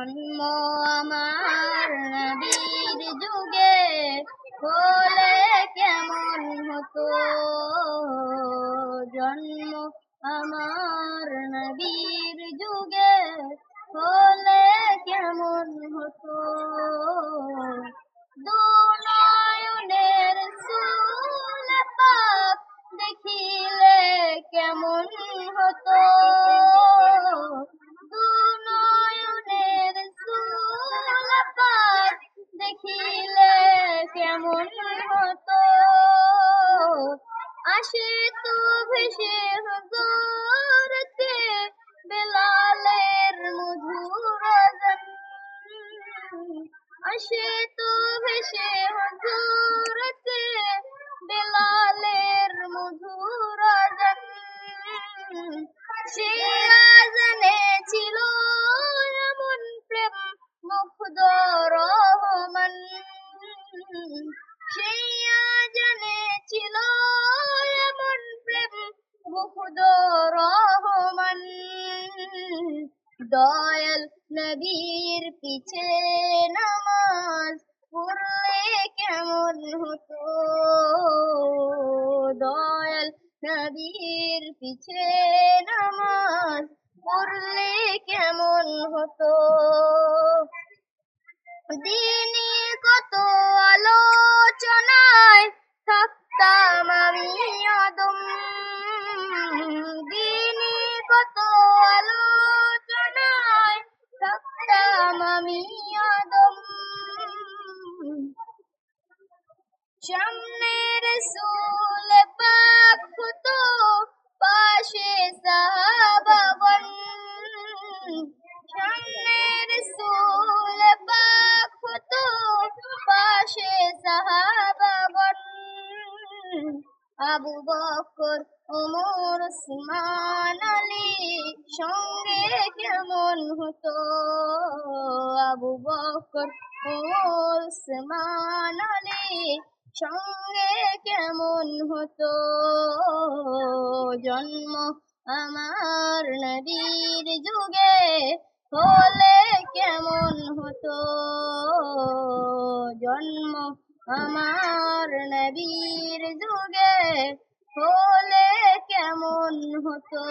জন্ম আমার নবীর যুগে হলে কেমন হতো, জন্ম আমার নবীর যুগে হলে কেমন হতো। দুনয়নের চুল পাক দেখিলে কেমন হতো, দেখিলে কেমন হতো। আসিত ভেসে হজরতে বেলালের মধুর আযান, আসিত ভেসে হজরতে বেলালের মধুর আযান। সেই আযানে ছিল এমন প্রেম মুগ্ধ রহমান, সেই আযানে ছিল এমন প্রেম মুগ্ধ রহমান। দয়াল নবীর পিছে নামাজ পড়লে কেমন হতো, দয়াল নবীর পিছে নামাজ পড়লে কেমন হতো। দিনে কত আলোচনায় থাকতাম আমি আদম, দিনে কত আলোচনায় থাকতাম আমি আদম। সামনে রাসূল পাক হতো, পাশে সাহাবাগণ, সামনে রাসূল পাক হতো, পাশে সাহাবাগণ। আবু বকর, ওমর, ওসমান, আলী সঙ্গে কেমন হতো, আবু বকর, ওমর, ওসমান, আলী সঙ্গে কেমন হতো। জন্ম আমার নবীর যুগে হলে কেমন হতো, জন্ম আমার নবীর যুগে হলে কেমন হতো।